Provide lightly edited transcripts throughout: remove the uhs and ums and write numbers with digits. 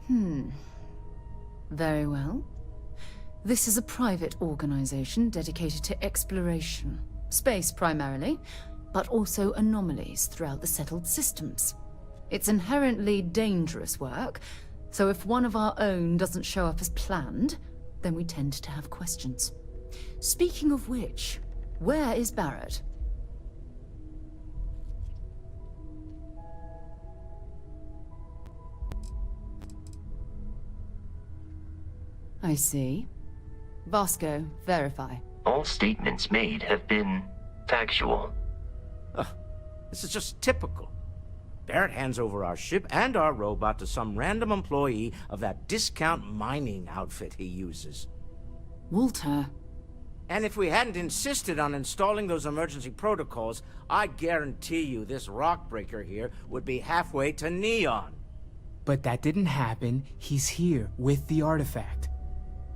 Very well. This is a private organization dedicated to exploration. Space primarily, but also anomalies throughout the settled systems. It's inherently dangerous work, so if one of our own doesn't show up as planned, then we tend to have questions. Speaking of which, where is Barrett? I see. Vasco, verify. All statements made have been factual. This is just typical. Barrett hands over our ship and our robot to some random employee of that discount mining outfit he uses. Walter. And if we hadn't insisted on installing those emergency protocols, I guarantee you this rock breaker here would be halfway to Neon. But that didn't happen. He's here with the artifact.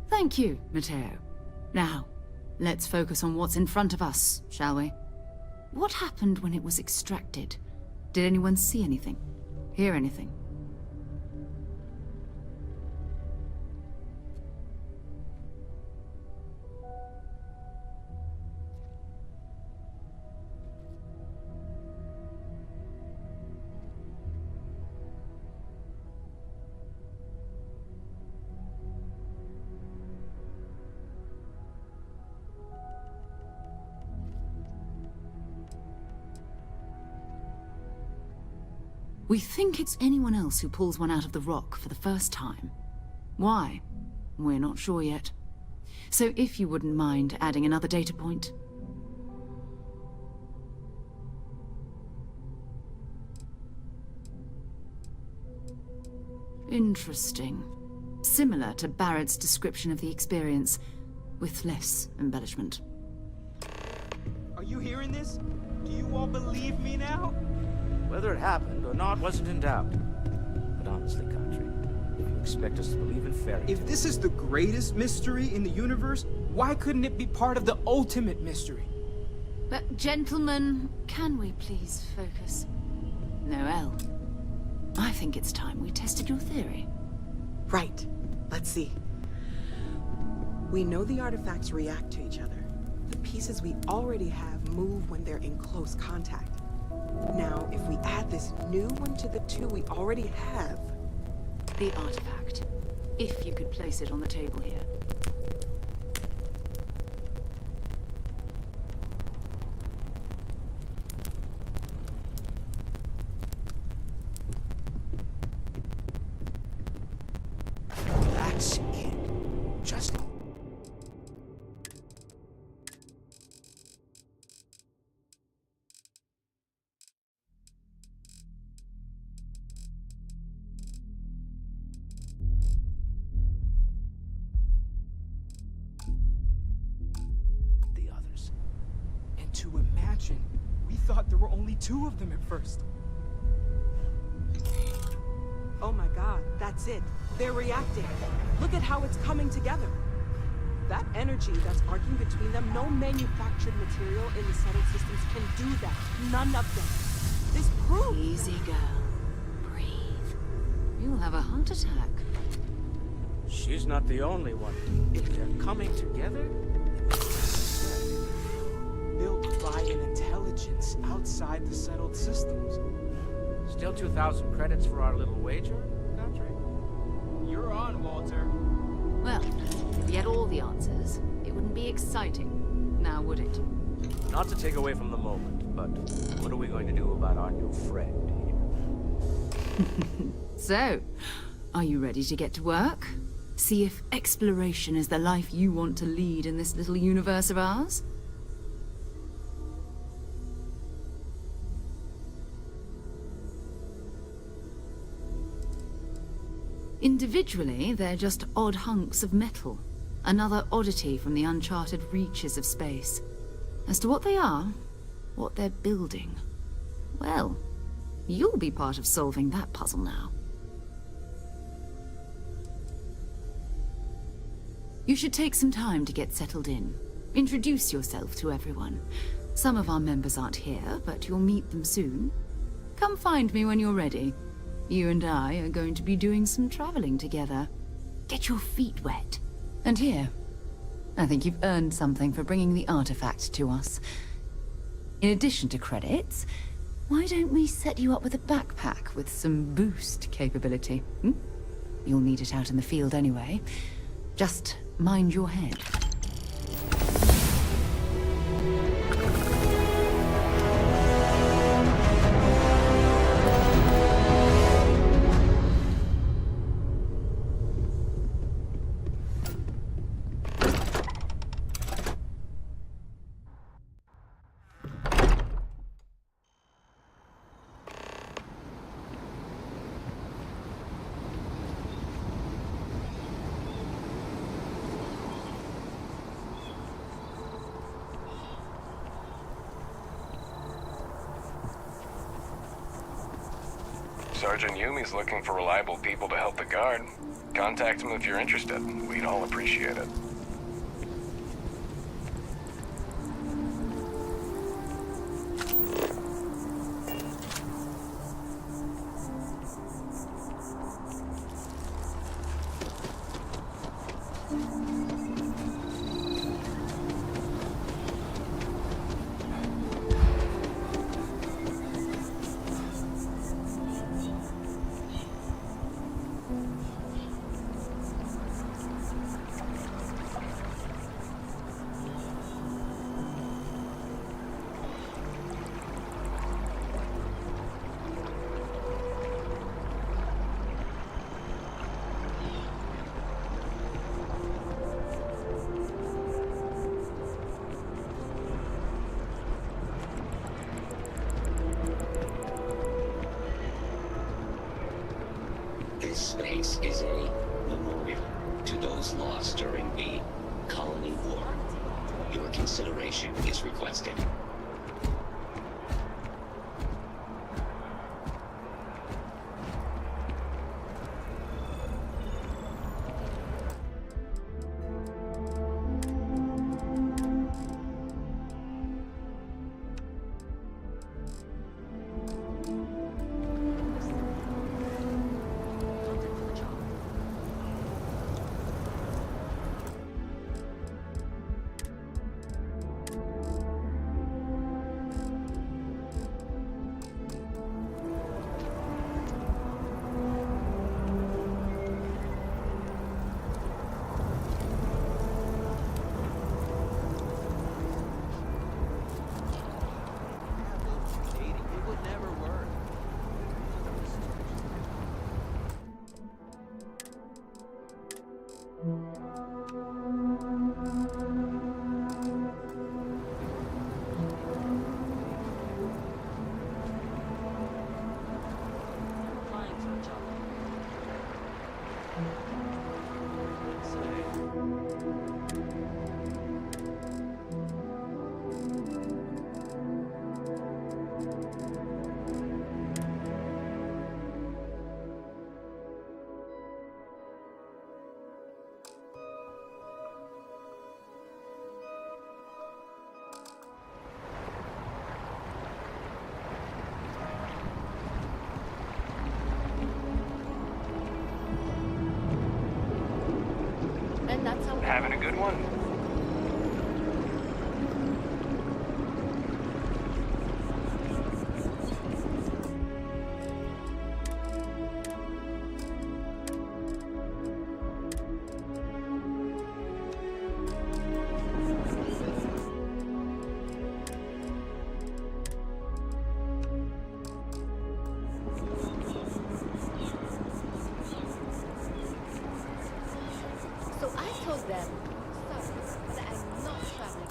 Thank you, Matteo. Now, let's focus on what's in front of us, shall we? What happened when it was extracted? Did anyone see anything? Hear anything? We think it's anyone else who pulls one out of the rock for the first time. Why? We're not sure yet. So if you wouldn't mind adding another data point. Interesting. Similar to Barrett's description of the experience, with less embellishment. Are you hearing this? Do you all believe me now? Whether it happened or not wasn't in doubt. But honestly, Country, if you expect us to believe in fairy tales... If this is the greatest mystery in the universe, why couldn't it be part of the ultimate mystery? But gentlemen, can we please focus? Noel, I think it's time we tested your theory. Right. Let's see. We know the artifacts react to each other. The pieces we already have move when they're in close contact. Now, if we add this new one to the two we already have... The artifact. If you could place it on the table here. That's it. Just... To imagine, we thought there were only 2 of them at first. Oh my god, that's it. They're reacting. Look at how it's coming together. That energy that's arcing between them, no manufactured material in the settled systems can do that. None of them. This proves... Easy, girl. Breathe. You'll have a heart attack. She's not the only one. If they're coming together... Built by an intelligence outside the settled systems. Still 2,000 credits for our little wager, Country? You're on, Walter. Well, if we had all the answers, it wouldn't be exciting, now would it? Not to take away from the moment, but what are we going to do about our new friend here? So, are you ready to get to work? See if exploration is the life you want to lead in this little universe of ours? Individually, they're just odd hunks of metal. Another oddity from the uncharted reaches of space. As to what they are, what they're building, well, you'll be part of solving that puzzle now. You should take some time to get settled in. Introduce yourself to everyone. Some of our members aren't here, but you'll meet them soon. Come find me when you're ready. You and I are going to be doing some traveling together. Get your feet wet. And here, I think you've earned something for bringing the artifact to us. In addition to credits, why don't we set you up with a backpack with some boost capability? You'll need it out in the field anyway. Just mind your head. Sergeant Yumi's looking for reliable people to help the guard. Contact him if you're interested. We'd all appreciate it. This space is a memorial to those lost during the Colony War. Your consideration is requested. Having a good one? So I told them, sorry, but I'm not traveling.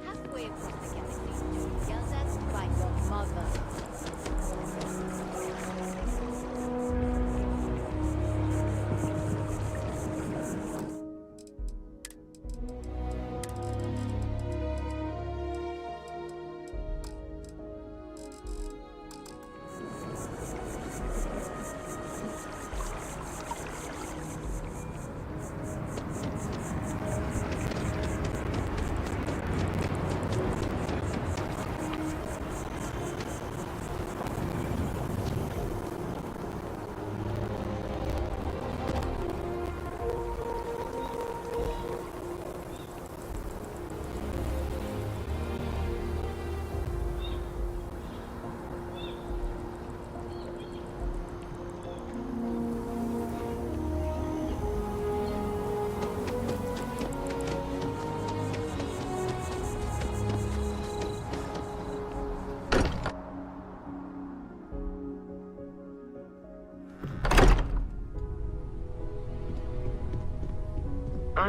Halfway across the galaxy, you yelled at by your mother.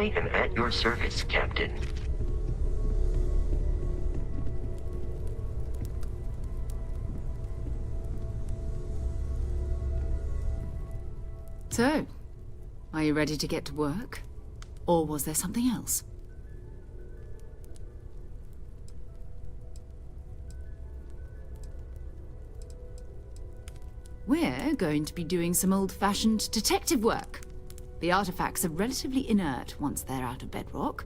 I am at your service, Captain. So, are you ready to get to work? Or was there something else? We're going to be doing some old-fashioned detective work. The artifacts are relatively inert once they're out of bedrock.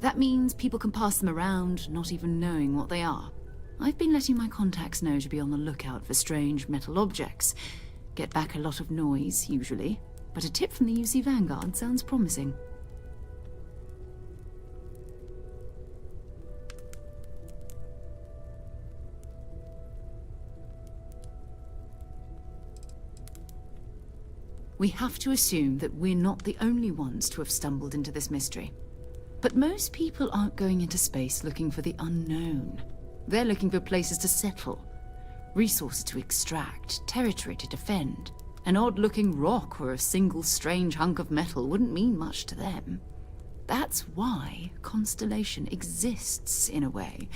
That means people can pass them around, not even knowing what they are. I've been letting my contacts know to be on the lookout for strange metal objects. Get back a lot of noise, usually, but a tip from the UC Vanguard sounds promising. We have to assume that we're not the only ones to have stumbled into this mystery. But most people aren't going into space looking for the unknown. They're looking for places to settle, resources to extract, territory to defend. An odd-looking rock or a single strange hunk of metal wouldn't mean much to them. That's why Constellation exists, in a way,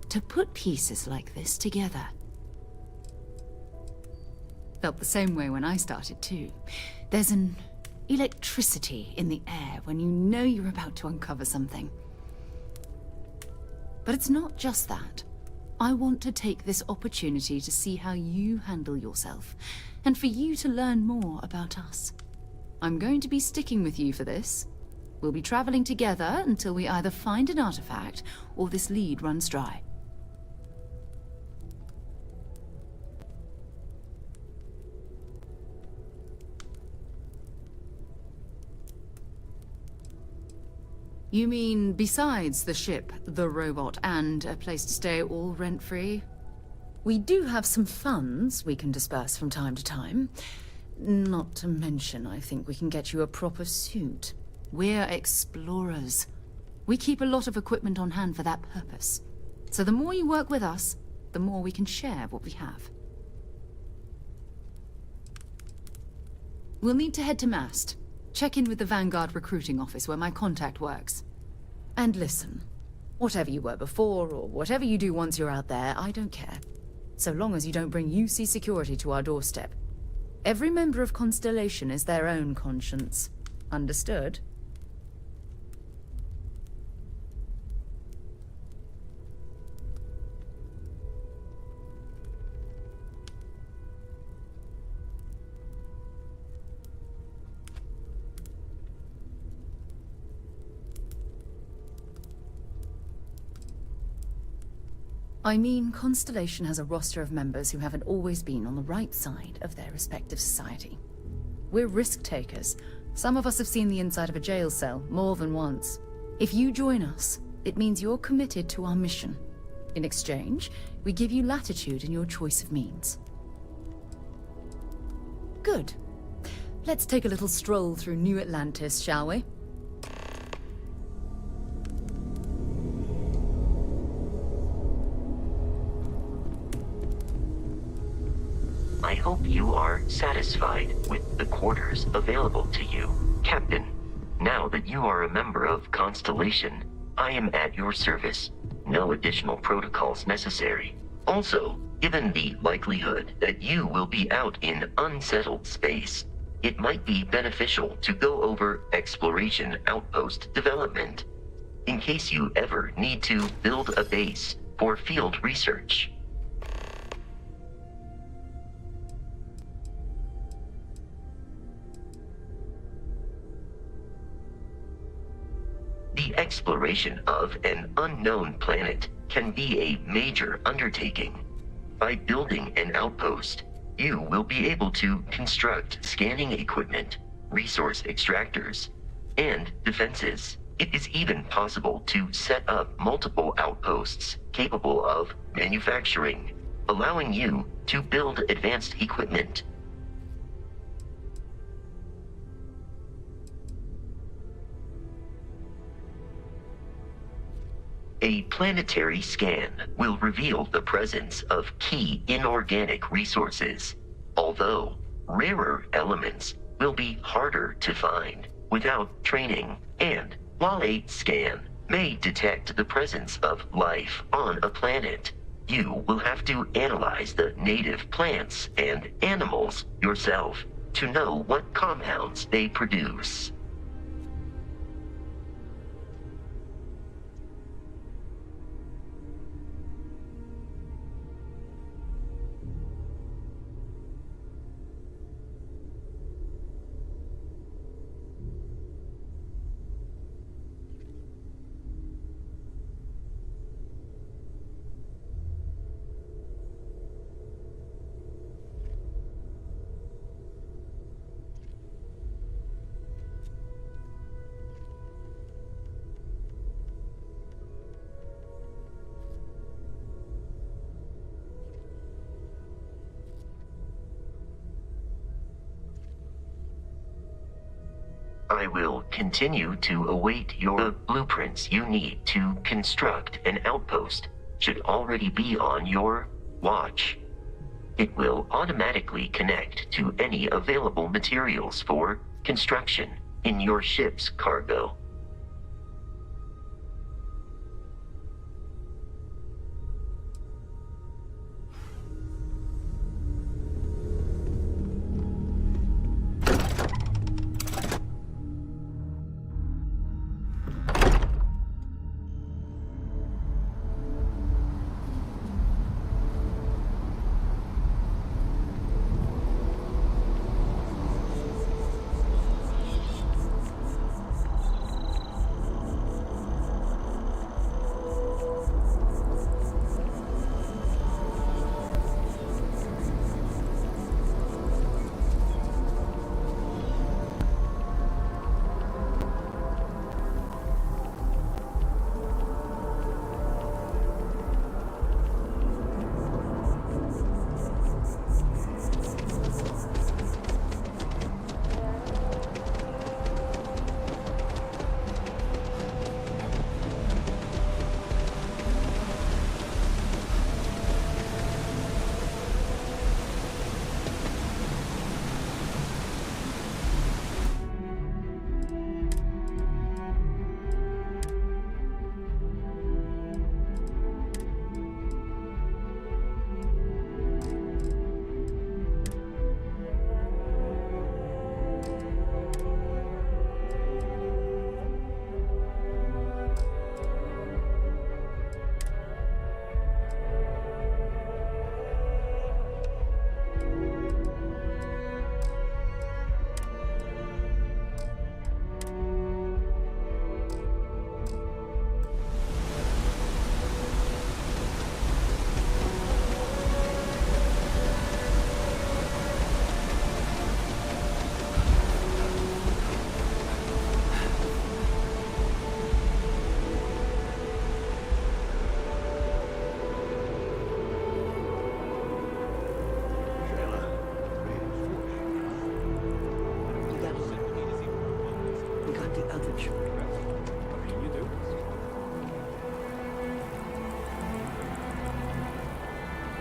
to put pieces like this together. Felt the same way when I started, too. There's an electricity in the air when you know you're about to uncover something. But it's not just that. I want to take this opportunity to see how you handle yourself, and for you to learn more about us. I'm going to be sticking with you for this. We'll be traveling together until we either find an artifact or this lead runs dry. You mean besides the ship, the robot, and a place to stay all rent-free? We do have some funds we can disperse from time to time. Not to mention, I think we can get you a proper suit. We're explorers. We keep a lot of equipment on hand for that purpose. So the more you work with us, the more we can share what we have. We'll need to head to Mast. Check in with the Vanguard recruiting office where my contact works. And listen, whatever you were before, or whatever you do once you're out there, I don't care. So long as you don't bring UC security to our doorstep. Every member of Constellation is their own conscience. Understood? I mean, Constellation has a roster of members who haven't always been on the right side of their respective society. We're risk-takers. Some of us have seen the inside of a jail cell more than once. If you join us, it means you're committed to our mission. In exchange, we give you latitude in your choice of means. Good. Let's take a little stroll through New Atlantis, shall we? I hope you are satisfied with the quarters available to you, Captain. Now that you are a member of Constellation, I am at your service. No additional protocols necessary. Also, given the likelihood that you will be out in unsettled space, it might be beneficial to go over exploration outpost development, in case you ever need to build a base for field research. The exploration of an unknown planet can be a major undertaking. By building an outpost, you will be able to construct scanning equipment, resource extractors, and defenses. It is even possible to set up multiple outposts capable of manufacturing, allowing you to build advanced equipment. A planetary scan will reveal the presence of key inorganic resources, although rarer elements will be harder to find. without training, and while a scan may detect the presence of life on a planet, you will have to analyze the native plants and animals yourself to know what compounds they produce. I will continue to await your blueprints you need to construct an outpost should already be on your watch. It will automatically connect to any available materials for construction in your ship's cargo.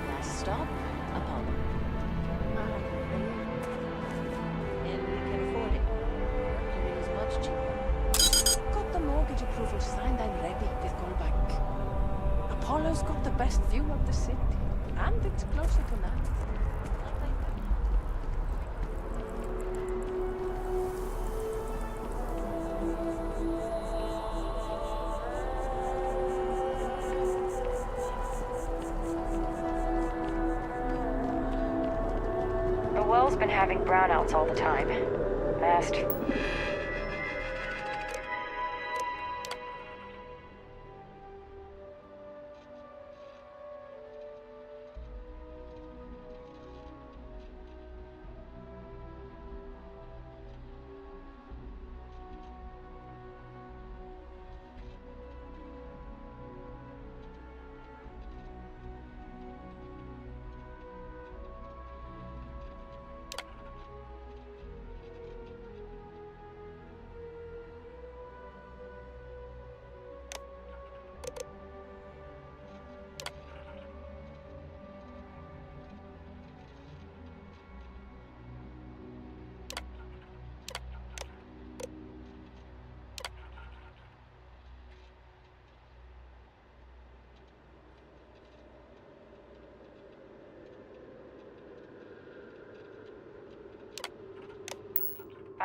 Last stop, Apollo. And we can afford it. Mercury is much cheaper. Got the mortgage approval signed and ready with Goldbank. Apollo's got the best view of the city, and it's closer to land. The well's been having brownouts all the time. Fast.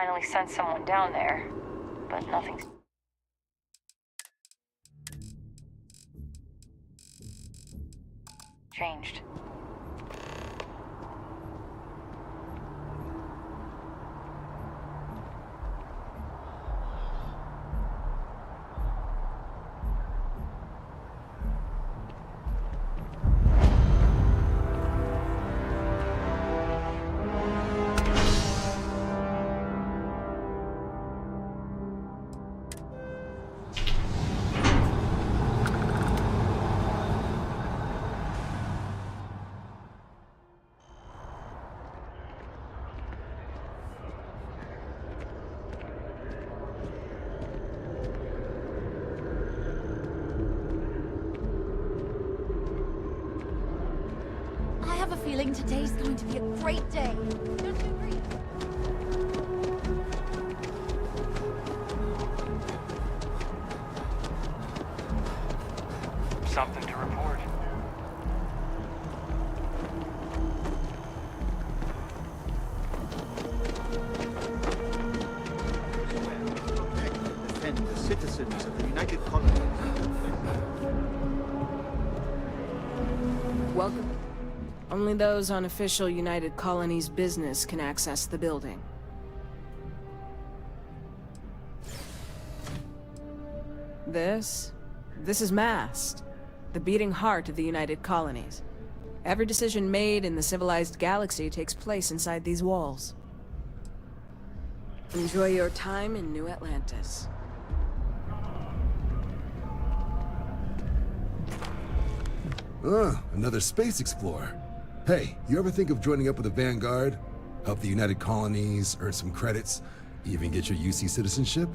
Finally sent someone down there, but nothing's changed. I have a feeling today's going to be a great day. Don't you agree? Something to report. Defend the citizens of the United Colonies. Welcome. Only those on official United Colonies business can access the building. This is Mast, the beating heart of the United Colonies. Every decision made in the civilized galaxy takes place inside these walls. Enjoy your time in New Atlantis. Another space explorer. Hey, you ever think of joining up with the Vanguard? Help the United Colonies, earn some credits, even get your UC citizenship?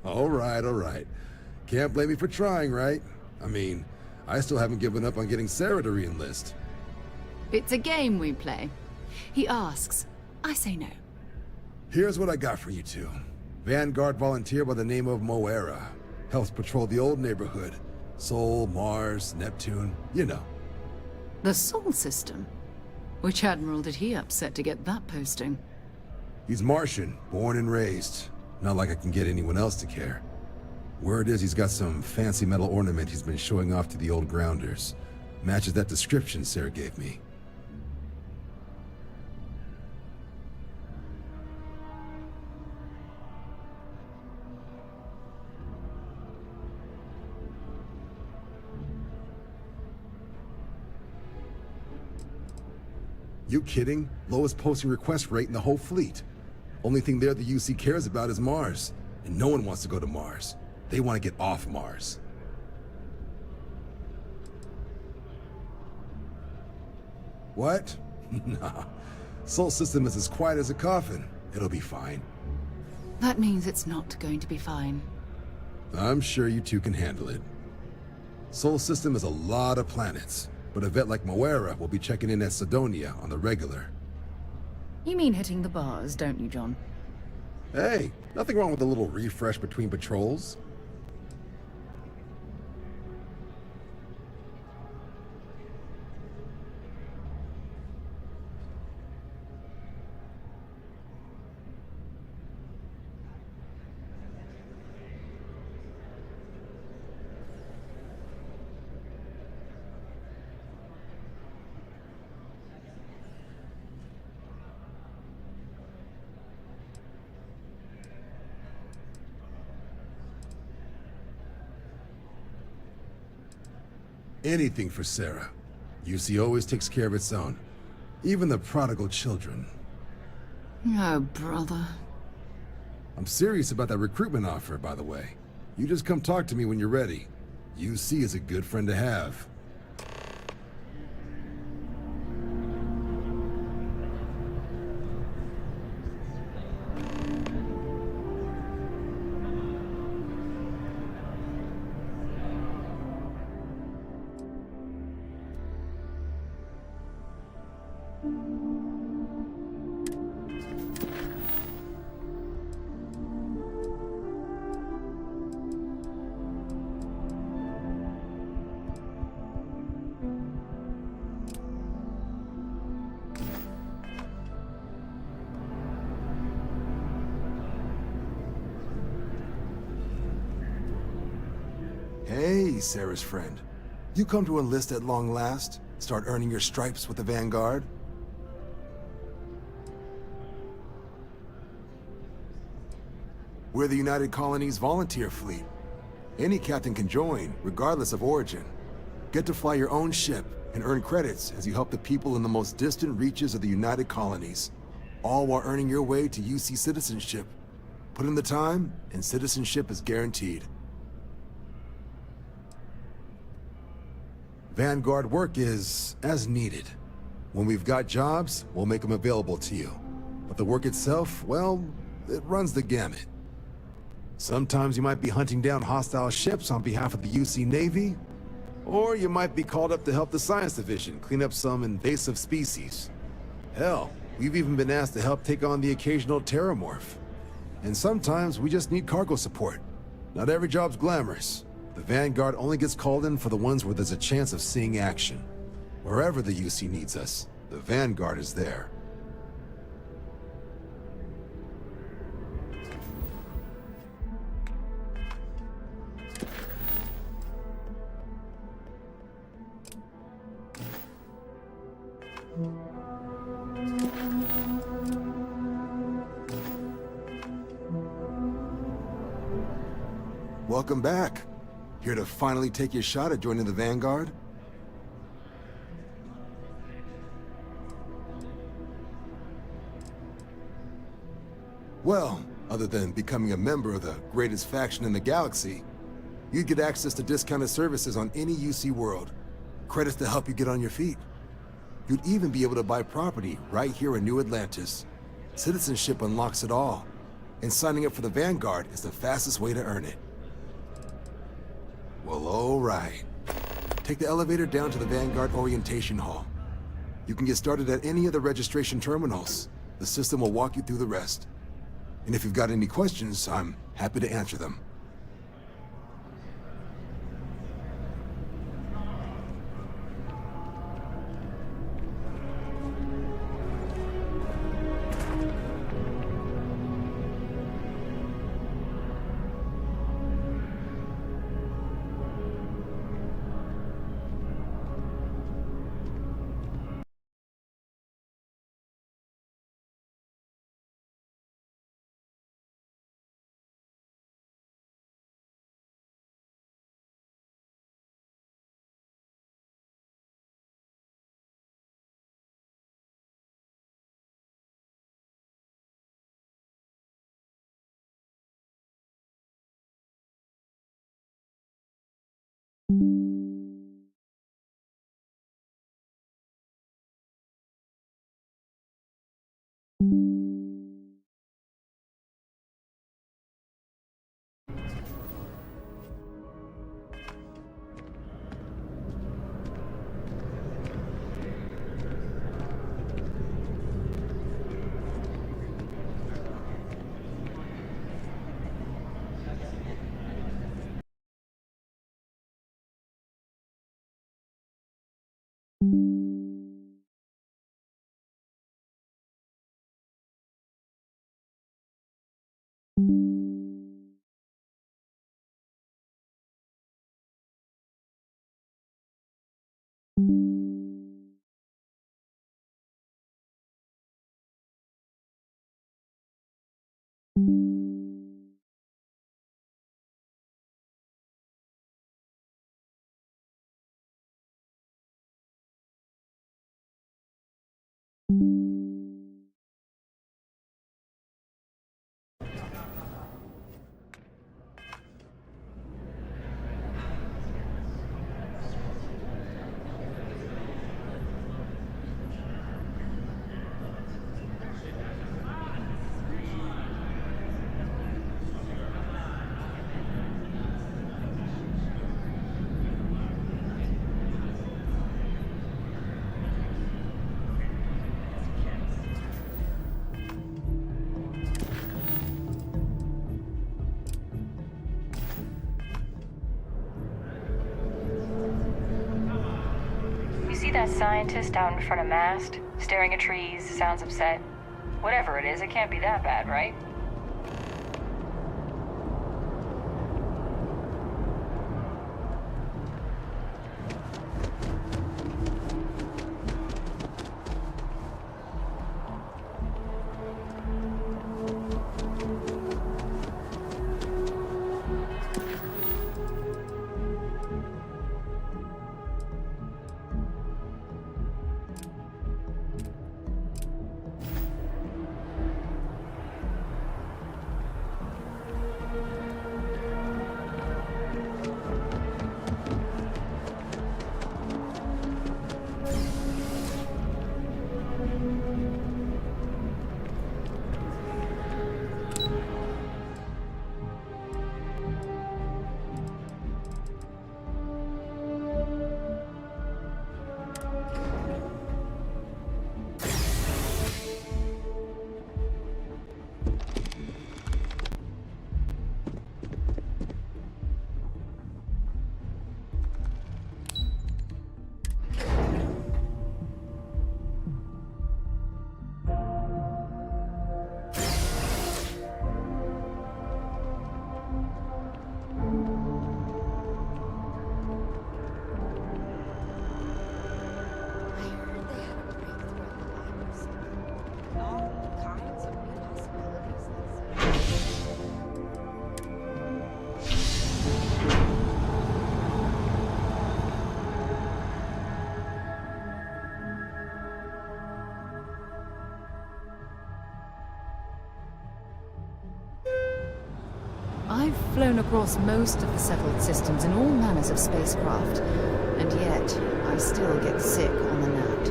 All right. Can't blame me for trying, right? I mean, I still haven't given up on getting Sarah to re-enlist. It's a game we play. He asks, I say no. Here's what I got for you two. Vanguard volunteer by the name of Moera. Helps patrol the old neighborhood. Sol, Mars, Neptune, you know. The Sol system? Which admiral did he upset to get that posting? He's Martian, born and raised. Not like I can get anyone else to care. Word is he's got some fancy metal ornament he's been showing off to the old grounders. Matches that description Sarah gave me. You kidding? Lowest posting request rate in the whole fleet. Only thing there the UC cares about is Mars. And no one wants to go to Mars. They want to get off Mars. What? Nah. Sol system is as quiet as a coffin. It'll be fine. That means it's not going to be fine. I'm sure you two can handle it. Sol system is a lot of planets, but a vet like Moera will be checking in at Sidonia on the regular. You mean hitting the bars, don't you, John? Hey, nothing wrong with a little refresh between patrols. Anything for Sarah. UC always takes care of its own. Even the prodigal children. Oh, brother. I'm serious about that recruitment offer, by the way. You just come talk to me when you're ready. UC is a good friend to have. Hey, Sarah's friend. You come to enlist at long last? Start earning your stripes with the Vanguard? We're the United Colonies Volunteer Fleet. Any captain can join, regardless of origin. Get to fly your own ship and earn credits as you help the people in the most distant reaches of the United Colonies, all while earning your way to UC citizenship. Put in the time, and citizenship is guaranteed. Vanguard work is as needed. When we've got jobs, we'll make them available to you. But the work itself, well, it runs the gamut. Sometimes you might be hunting down hostile ships on behalf of the UC Navy, or you might be called up to help the Science Division clean up some invasive species. Hell, we've even been asked to help take on the occasional terramorph. And sometimes we just need cargo support. Not every job's glamorous. The Vanguard only gets called in for the ones where there's a chance of seeing action. Wherever the UC needs us, the Vanguard is there. Welcome back. Here to finally take your shot at joining the Vanguard? Well, other than becoming a member of the greatest faction in the galaxy, you'd get access to discounted services on any UC world, credits to help you get on your feet. You'd even be able to buy property right here in New Atlantis. Citizenship unlocks it all, and signing up for the Vanguard is the fastest way to earn it. Well, all right. Take the elevator down to the Vanguard Orientation Hall. You can get started at any of the registration terminals. The system will walk you through the rest. And if you've got any questions, I'm happy to answer them. that scientist out in front of mast, staring at trees, sounds upset? Whatever it is, it can't be that bad, right? I've flown across most of the settled systems in all manners of spacecraft, and yet I still get sick on the gnat.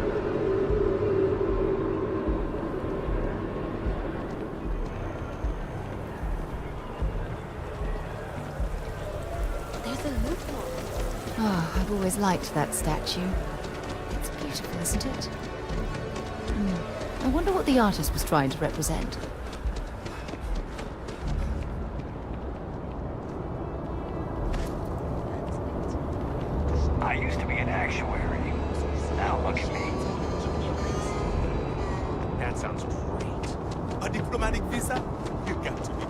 There's a loophole. Ah, I've always liked that statue. It's beautiful, isn't it? I wonder what the artist was trying to represent. I used to be an actuary. Now look at me. That sounds great. A diplomatic visa? You got to be